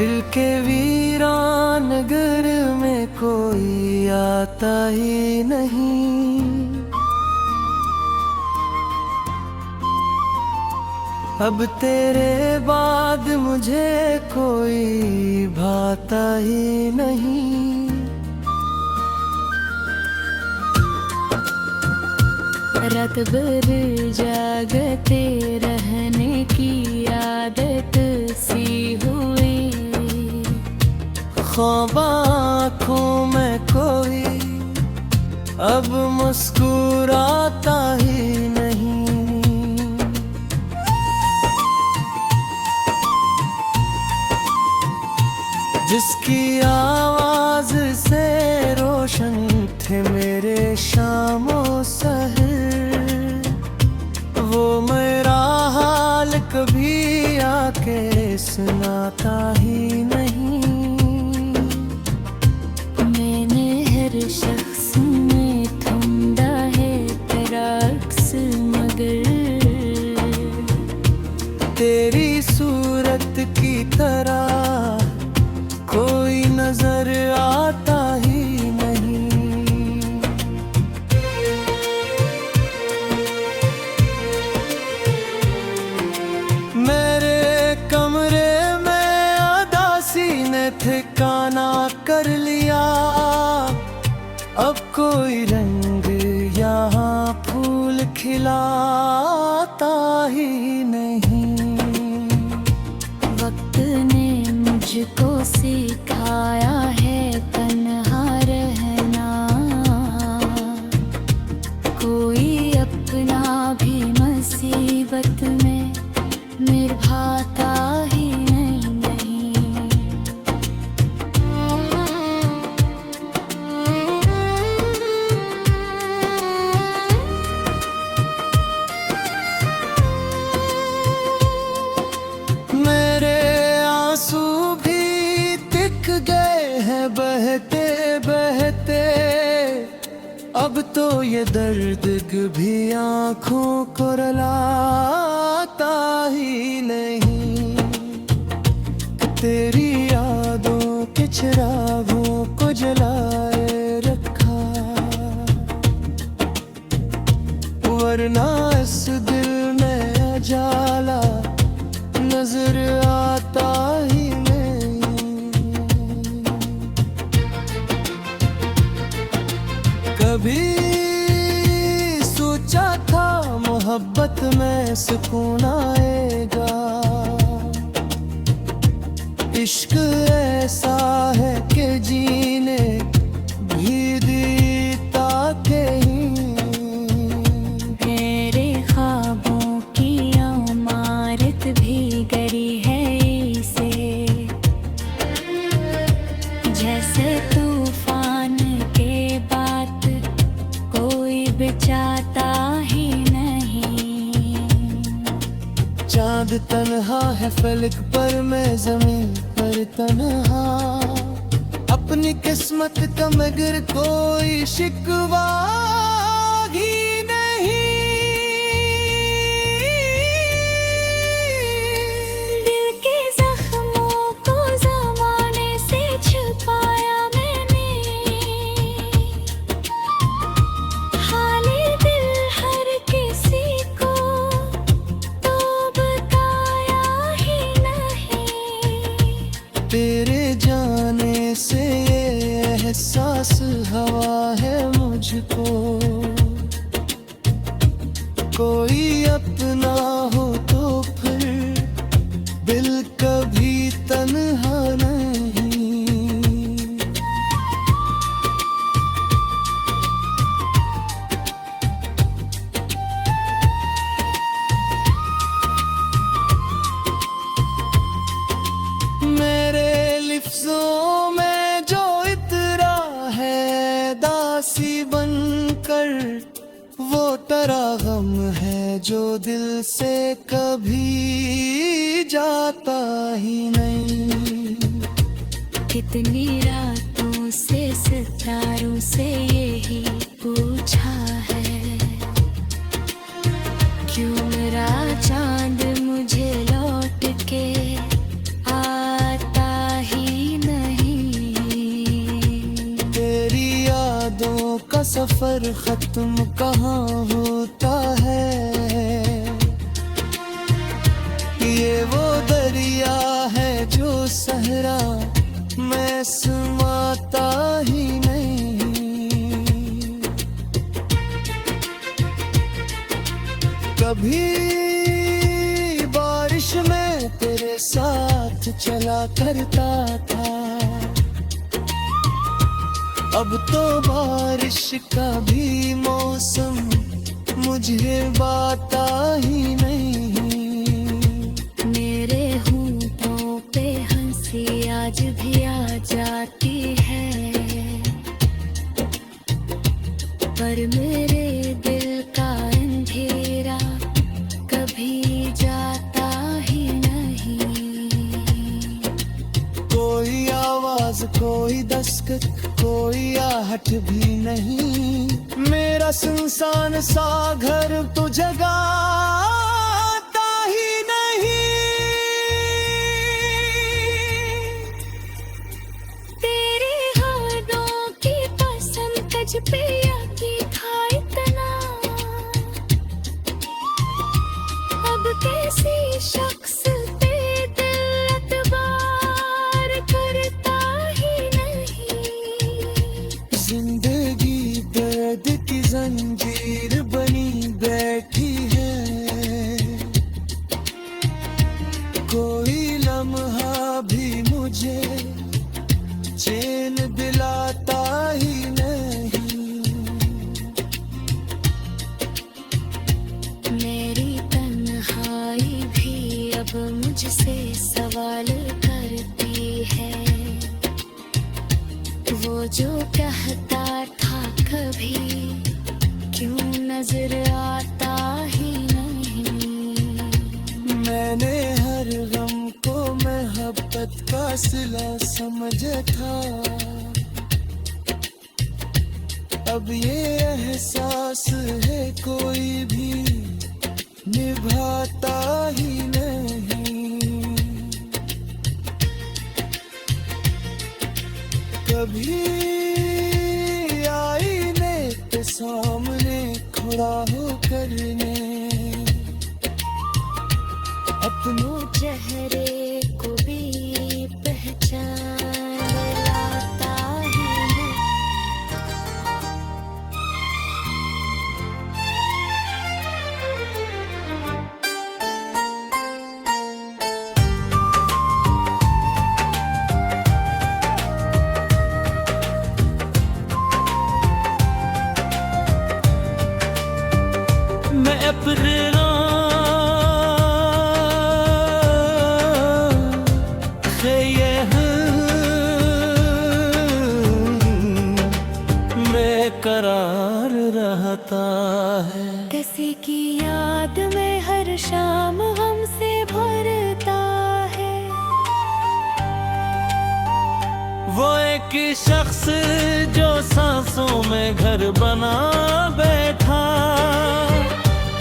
दिल के वीरान नगर में कोई आता ही नहीं। अब तेरे बाद मुझे कोई भाता ही नहीं। रात भर जागते रहने की आदत सी हुई। ख्वाब आँखों में कोई अब मुस्कुराता ही नहीं। जिसकी आवाज से रोशन थे मेरे शामों सहर, वो मेरा हाल कभी आके सुनाता ही नहीं। मैंने हर शख्स में ढूंढा है तेरा अक्स, मगर तेरी सूरत की तरह कोई नजर आता ही नहीं। मेरे कमरे में उदासी ने ठिकाना कर लिया। अब कोई रंग यहाँ फूल खिलाता ही नहीं। वक्त ने मुझको सिखाया है तन्हा रहना। कोई अपना भी मुसीबत में निभाता ही नहीं। मेरे आंसू भी दिख गए हैं बहते बहते। अब तो ये दर्द भी आंखों को रुलाता ही नहीं। तेरी यादों के चिरागों को जलाए रखा, वरना इस दिल में जाला नजर आता ही नहीं। कभी सोचा था मोहब्बत में सुकून आएगा। इश्क ऐसा है कि जीने भी देता कहीं। मेरे ख्वाबों की इमारत भी गरी है इसे, जैसे तूफान के बाद कोई बचाता ही नहीं। चांद तन्हा है फलक पर, मैं जमीन पर तन्हा। अपनी किस्मत का मगर कोई शिकवा ही नहीं। दिल के जख्मों को ज़माने से छुपाया मैंने। हाले दिल हर किसी को तो बताया ही नहीं। तेरे जाने से ये एहसास हवा है मुझको। कोई अपना हो तो फिर दिल कभी तन्हा नहीं। मेरे लिफ्ज़ों में जो इतरा है दासी बनकर, वो तेरा गम है जो दिल से कभी जाता ही नहीं। कितनी रातों से सितारों से यही पूछा है, क्यों मेरा चांद मुझे लौट के आता सफर खत्म कहाँ होता है। ये वो दरिया है जो सहरा में समाता ही नहीं। कभी बारिश में तेरे साथ चला करता था, अब तो बारिश का भी मौसम मुझे बाता ही नहीं। मेरे होठों पे हंसी आज भी आ जाती है, पर मेरे दिल का अंधेरा कभी जाता ही नहीं। कोई आवाज, कोई दस्तक, कोई आहट भी नहीं। मेरा सुनसान सा घर तो जगाता ही नहीं। तेरी यादों की कसम तुझ पे यकीन था इतना, अब कैसी शख्स पे दिल एतबार करता ही नहीं। जिंदगी दर्द की जंजीर बनी बैठी है, कोई लम्हा भी मुझे चैन दिलाता ही नहीं। मेरी तन्हाई भी अब मुझसे सवाल करती है, वो जो कहता था कभी क्यों नजर आता ही नहीं। मैंने हर गम को मोहब्बत का सिला समझा था, अब ये एहसास है कोई भी निभाता ही नहीं। कभी आईने के सामने खड़ा होकर ने अपनों चेहरे को भी पहचान लाता ही नहीं। मैं अपने करार रहता है। किसी की याद में हर शाम हमसे भरता है, वो एक शख्स जो सांसों में घर बना बैठा,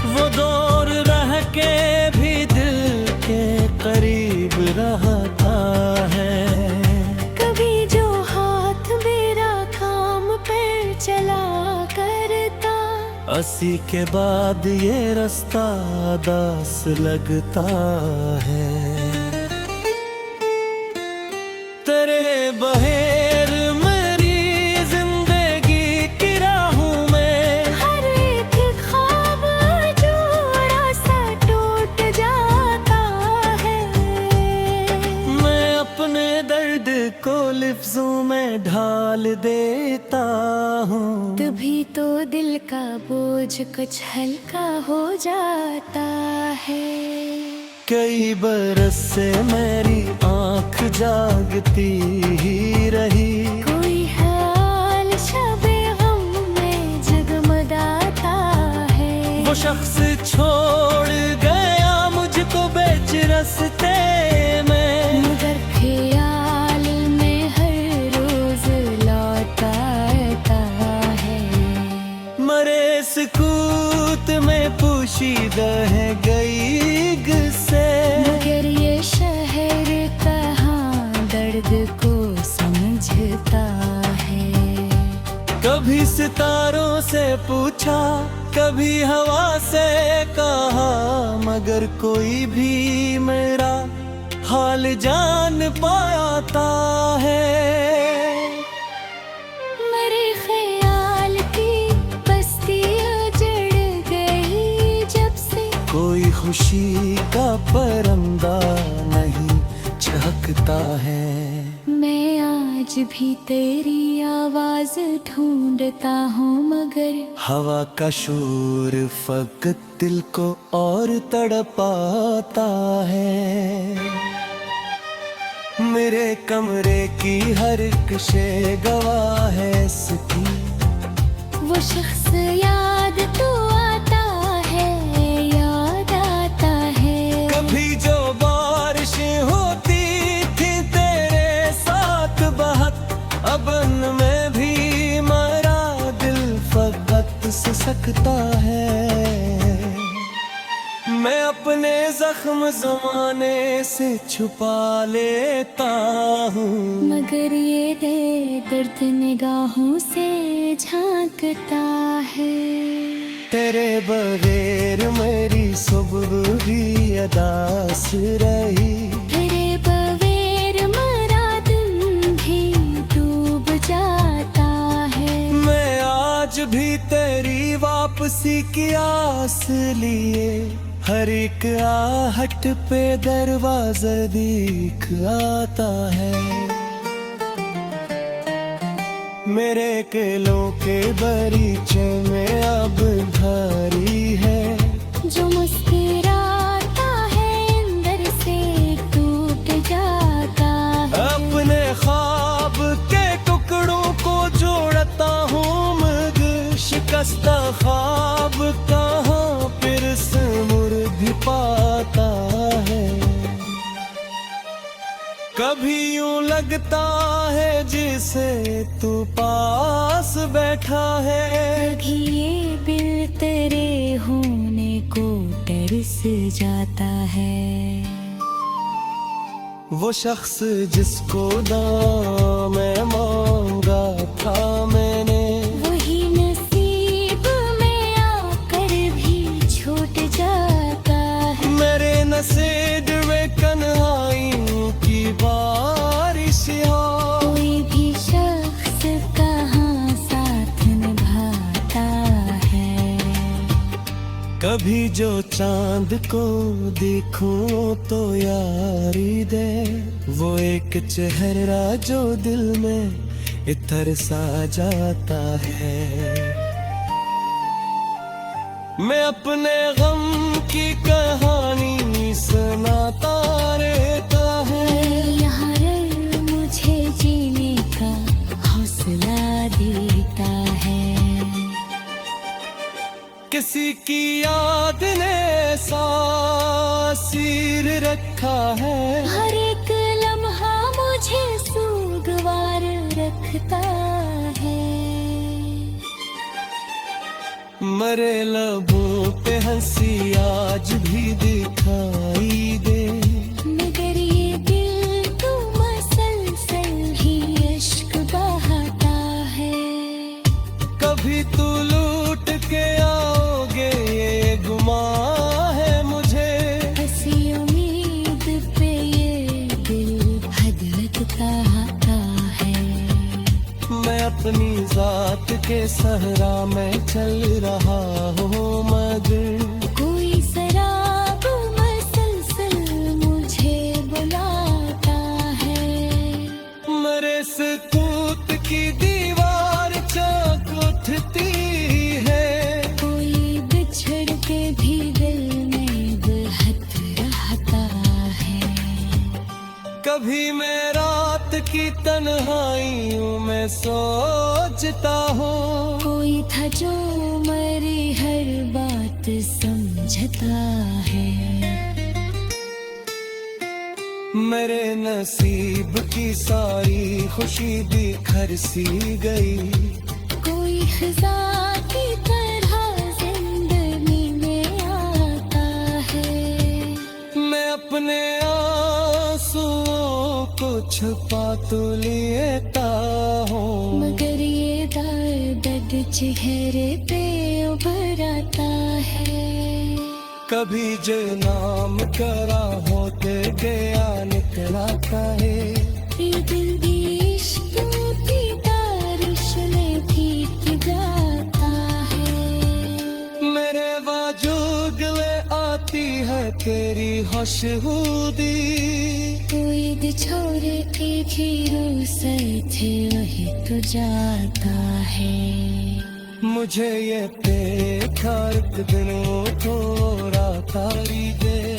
वो दूर रह के भी दिल के करीब रहता है। कभी जो हाथ मेरा काम पे चला करता, अस्सी के बाद ये रास्ता दास लगता है। तेरे बहेर मेरी जिंदगी की राहों में हर एक ख्वाब जोड़ा सा टूट जाता है। मैं अपने दर्द को लिफ्ज़ों में ढाल देता हूँ, तभी तो दिल का बोझ कुछ हल्का हो जाता है। कई बरस से मेरी आँख जागती ही रही, कोई हाल शबे गम में जगमगाता है। वो शख्स छोड़ गया मुझको बेच रस्ते में, मगर ख्याल में हर रोज लौट आता है। मरे सुकूत में पोशीदा है गई गुस्से, मगर ये शहर कहाँ दर्द को समझता है। कभी सितारों से पूछा, कभी हवा से कहा, मगर कोई भी मेरा हाल जान पाता है। मेरे ख्याल की बस्ती उजड़ गई जब से, कोई खुशी का परंदा नहीं चहकता है। मैं आज भी तेरी आवाज ढूंढता हूँ, मगर हवा का शोर फकत दिल को और तड़पाता है। मेरे कमरे की हर कशे गवाह है इसकी, वो शख्स याद तो आता है, याद आता है। कभी जो बारिशें होती थी तेरे साथ बहत, अब में भी मेरा दिल फकत से सकता है। मैं अपने जख्म जमाने से छुपा लेता हूँ, मगर ये दर्द निगाहों से झांकता है। तेरे बगैर मेरी सुबह भी अदास रही, तेरे बगैर मेरा दिन भी डूब जाता है। मैं आज भी तेरी वापसी की आस लिए, हर एक आहट पे दरवाजा दीख आता है। मेरे किलों के बरीचे में अब भारी है, जो मुस्कुराता है अंदर से टूट जाता है। अपने ख्वाब के टुकड़ों को जोड़ता हूँ, मगर शिकस्ता ख्वाब कहाँ फिर से मुड़ पाता है। कभी यूं लगता है जिसे तू पास बैठा है, कभी ये दिल तेरे होने को तरस जाता है। वो शख्स जिसको दाम मैं मांगा था मैंने, वही नसीब में आकर भी छूट जाता है। मेरे नसीब में कन्हाइयों की बारिश हो, कोई भी शख्स कहाँ साथ निभाता है। कभी जो चांद को देखूं तो यारी दे, वो एक चेहरा जो दिल में इतर सा जाता है। मैं अपने गम की कहानी सुनाता रहता है, यहाँ रह मुझे जीने का हौसला देता है। किसी की याद ने सासीर रखा है, हर एक लम्हा मुझे सुगवार रखता है। मरे लबों पे हंसी आज भी दिखाई दे, मगर ये दिल तो मसलसल ही इश्क बहाता है। कभी तू लूट के आओगे ये गुमा है मुझे, हंसी उम्मीद पे ये दिल हद लगता है। मैं अपनी जात के सहरा में चल रहा हूँ, मगर कोई शराब मसलसल मुझे बुलाता है। मेरे सकूत की दीवार चाक उठती है, कोई बिछड़ के भी दिल में बेहद रहता है। कभी मैं रात की तन्हाइयों में सोचता हूँ, कोई था जो मेरी हर बात समझता है। मेरे नसीब की सारी खुशी बिखर सी गई, कोई खिजा की तरह जिंदगी में आता है। मैं अपने आंसुओं को छुपा तो लेता हूँ, मगर ये दर्द चेहरे पे उभर आता है। कभी जे नाम करा होते गया निकलाता है। ये दिल भी इश्क़ों की बारिश में भीग जाता है। मेरे वजूद ले आती है तेरी खुशबूदी। कोई छोरे एक ही रूसे थे वही तो जाता है। मुझे ये पेखार दिनों को रातारी दे।